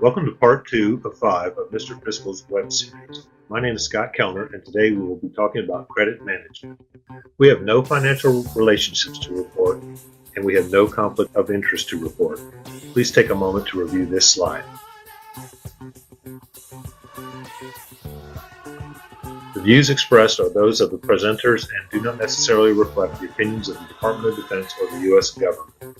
Welcome to part 2 of 5 of Mr. Fiscal's web series. My name is Scott Kellner, and today we will be talking about credit management. We have no financial relationships to report, and we have no conflict of interest to report. Please take a moment to review this slide. The views expressed are those of the presenters and do not necessarily reflect the opinions of the Department of Defense or the U.S. government.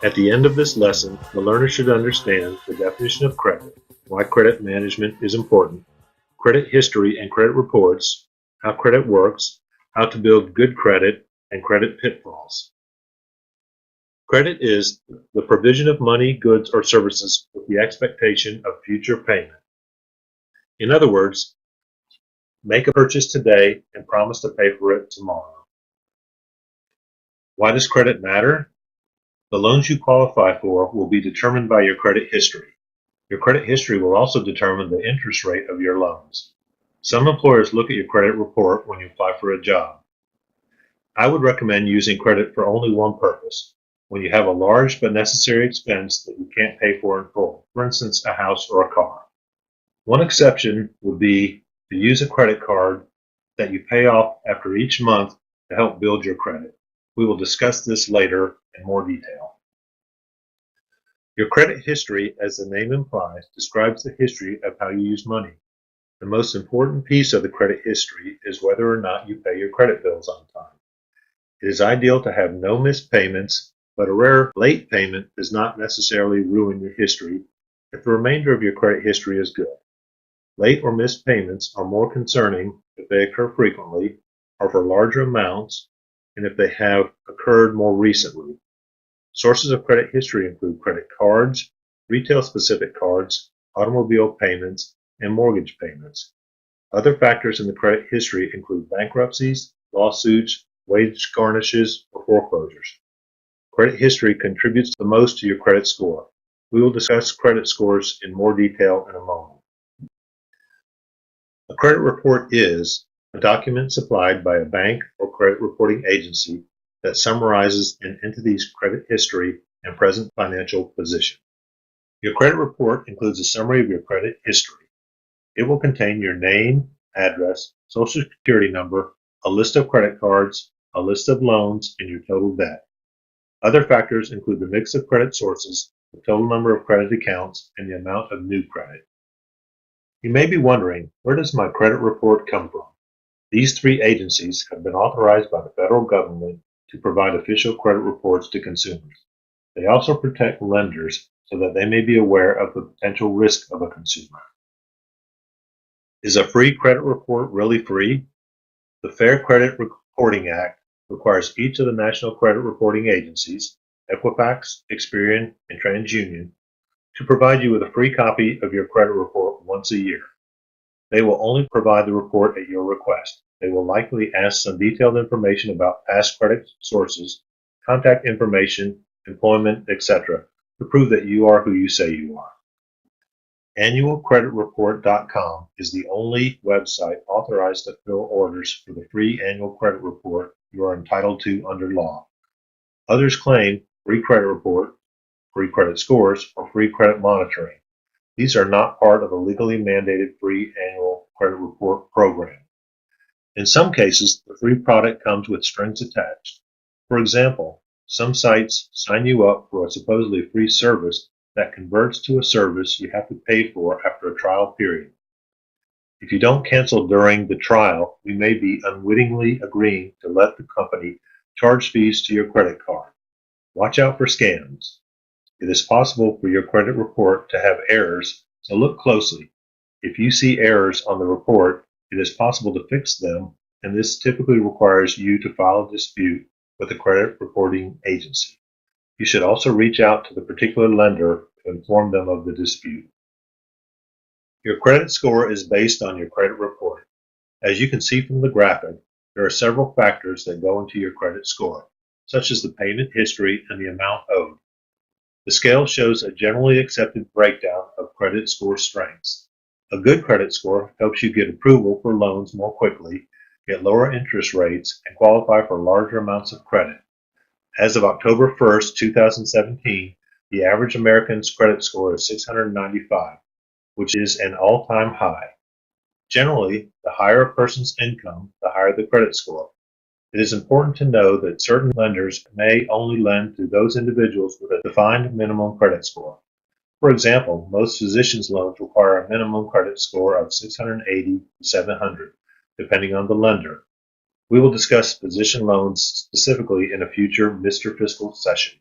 At the end of this lesson, the learner should understand the definition of credit, why credit management is important, credit history and credit reports, how credit works, how to build good credit, and credit pitfalls. Credit is the provision of money, goods, or services with the expectation of future payment. In other words, make a purchase today and promise to pay for it tomorrow. Why does credit matter? The loans you qualify for will be determined by your credit history. Your credit history will also determine the interest rate of your loans. Some employers look at your credit report when you apply for a job. I would recommend using credit for only one purpose: when you have a large but necessary expense that you can't pay for in full, for instance, a house or a car. One exception would be to use a credit card that you pay off after each month to help build your credit. We will discuss this later in more detail. Your credit history, as the name implies, describes the history of how you use money. The most important piece of the credit history is whether or not you pay your credit bills on time. It is ideal to have no missed payments, but a rare late payment does not necessarily ruin your history if the remainder of your credit history is good. Late or missed payments are more concerning if they occur frequently, or for larger amounts, and if they have occurred more recently. Sources of credit history include credit cards, retail-specific cards, automobile payments, and mortgage payments. Other factors in the credit history include bankruptcies, lawsuits, wage garnishes, or foreclosures. Credit history contributes the most to your credit score. We will discuss credit scores in more detail in a moment. A credit report is a document supplied by a bank or credit reporting agency that summarizes an entity's credit history and present financial position. Your credit report includes a summary of your credit history. It will contain your name, address, social security number, a list of credit cards, a list of loans, and your total debt. Other factors include the mix of credit sources, the total number of credit accounts, and the amount of new credit. You may be wondering, where does my credit report come from? These three agencies have been authorized by the federal government to provide official credit reports to consumers. They also protect lenders so that they may be aware of the potential risk of a consumer. Is a free credit report really free? The Fair Credit Reporting Act requires each of the national credit reporting agencies, Equifax, Experian, and TransUnion, to provide you with a free copy of your credit report once a year. They will only provide the report at your request. They will likely ask some detailed information about past credit sources, contact information, employment, etc., to prove that you are who you say you are. AnnualCreditReport.com is the only website authorized to fill orders for the free annual credit report you are entitled to under law. Others claim free credit report, free credit scores, or free credit monitoring. These are not part of a legally mandated free annual credit report program. In some cases, the free product comes with strings attached. For example, some sites sign you up for a supposedly free service that converts to a service you have to pay for after a trial period. If you don't cancel during the trial, you may be unwittingly agreeing to let the company charge fees to your credit card. Watch out for scams. It is possible for your credit report to have errors, so look closely. If you see errors on the report, it is possible to fix them, and this typically requires you to file a dispute with the credit reporting agency. You should also reach out to the particular lender to inform them of the dispute. Your credit score is based on your credit report. As you can see from the graphic, there are several factors that go into your credit score, such as the payment history and the amount owed. The scale shows a generally accepted breakdown of credit score strengths. A good credit score helps you get approval for loans more quickly, get lower interest rates, and qualify for larger amounts of credit. As of October 1st, 2017, The average American's credit score is 695, which is an all-time high. Generally, the higher a person's income, the higher the credit score. It is important to know that certain lenders may only lend to those individuals with a defined minimum credit score. For example, most physicians' loans require a minimum credit score of 680 to 700, depending on the lender. We will discuss physician loans specifically in a future Mr. Fiscal session.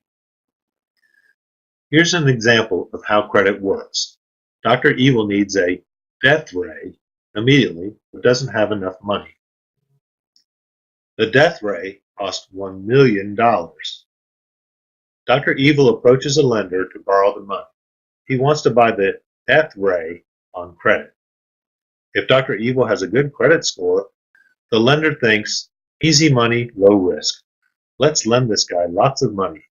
Here's an example of how credit works. Dr. Evil needs a death ray immediately, but doesn't have enough money. The death ray cost $1 million. Dr. Evil approaches a lender to borrow the money. He wants to buy the death ray on credit. If Dr. Evil has a good credit score, the lender thinks, easy money, low risk. Let's lend this guy lots of money.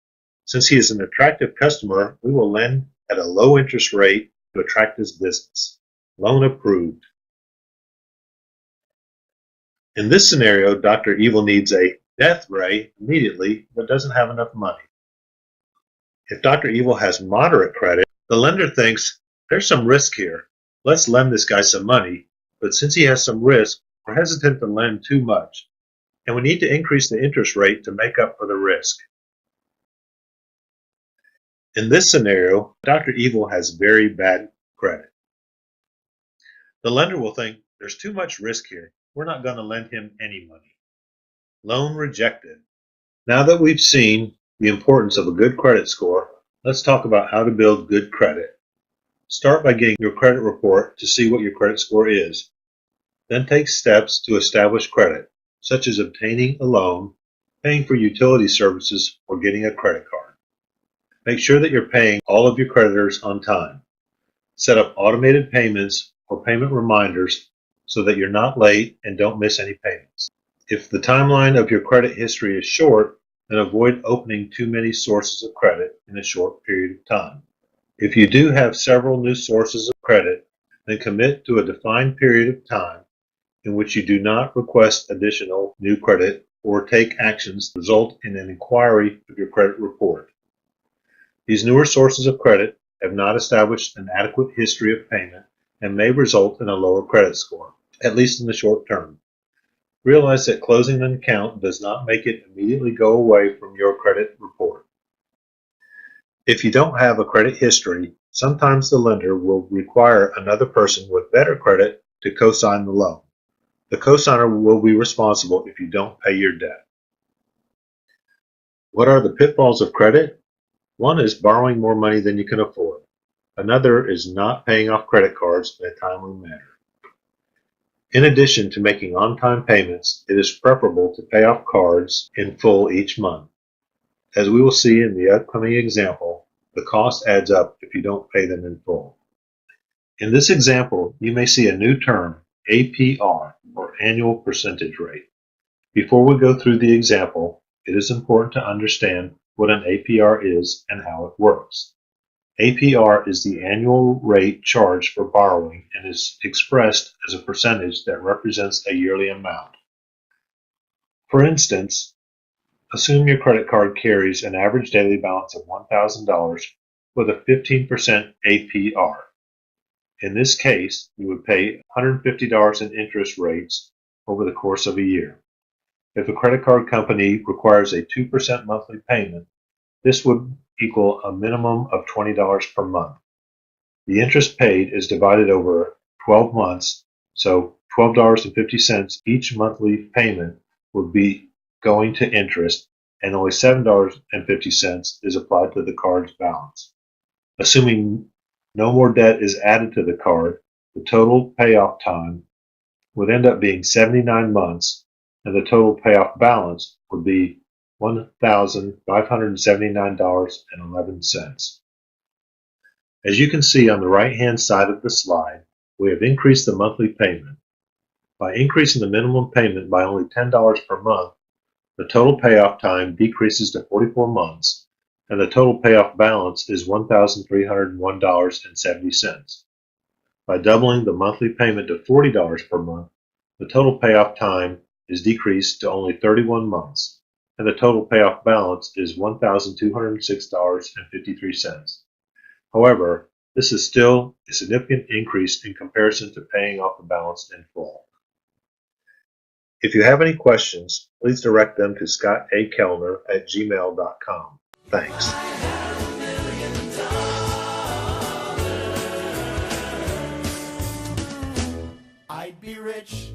Since he is an attractive customer, we will lend at a low interest rate to attract his business. Loan approved. In this scenario, Dr. Evil needs a death ray immediately, but doesn't have enough money. If Dr. Evil has moderate credit, the lender thinks, there's some risk here. Let's lend this guy some money, but since he has some risk, we're hesitant to lend too much, and we need to increase the interest rate to make up for the risk. In this scenario, Dr. Evil has very bad credit. The lender will think, there's too much risk here. We're not going to lend him any money. Loan rejected. Now that we've seen the importance of a good credit score, let's talk about how to build good credit. Start by getting your credit report to see what your credit score is. Then take steps to establish credit, such as obtaining a loan, paying for utility services, or getting a credit card. Make sure that you're paying all of your creditors on time. Set up automated payments or payment reminders so that you're not late and don't miss any payments. If the timeline of your credit history is short, then avoid opening too many sources of credit in a short period of time. If you do have several new sources of credit, then commit to a defined period of time in which you do not request additional new credit or take actions that result in an inquiry of your credit report. These newer sources of credit have not established an adequate history of payment and may result in a lower credit score, at least in the short term. Realize that closing an account does not make it immediately go away from your credit report. If you don't have a credit history, sometimes the lender will require another person with better credit to co-sign the loan. The co-signer will be responsible if you don't pay your debt. What are the pitfalls of credit? One is borrowing more money than you can afford. Another is not paying off credit cards in a timely manner. In addition to making on-time payments, it is preferable to pay off cards in full each month. As we will see in the upcoming example, the cost adds up if you don't pay them in full. In this example, you may see a new term, APR, or annual percentage rate. Before we go through the example, it is important to understand what an APR is and how it works. APR is the annual rate charged for borrowing and is expressed as a percentage that represents a yearly amount. For instance, assume your credit card carries an average daily balance of $1,000 with a 15% APR. In this case, you would pay $150 in interest rates over the course of a year. If a credit card company requires a 2% monthly payment, this would equal a minimum of $20 per month. The interest paid is divided over 12 months, so $12.50 each monthly payment would be going to interest, and only $7.50 is applied to the card's balance. Assuming no more debt is added to the card, the total payoff time would end up being 79 months, and the total payoff balance would be $1,579.11. As you can see on the right-hand side of the slide, we have increased the monthly payment. By increasing the minimum payment by only $10 per month, the total payoff time decreases to 44 months, and the total payoff balance is $1,301.70. By doubling the monthly payment to $40 per month, the total payoff time is decreased to only 31 months. and the total payoff balance is $1,206.53. However, this is still a significant increase in comparison to paying off the balance in full. If you have any questions, please direct them to scottakellner@gmail.com. Thanks. I'd be rich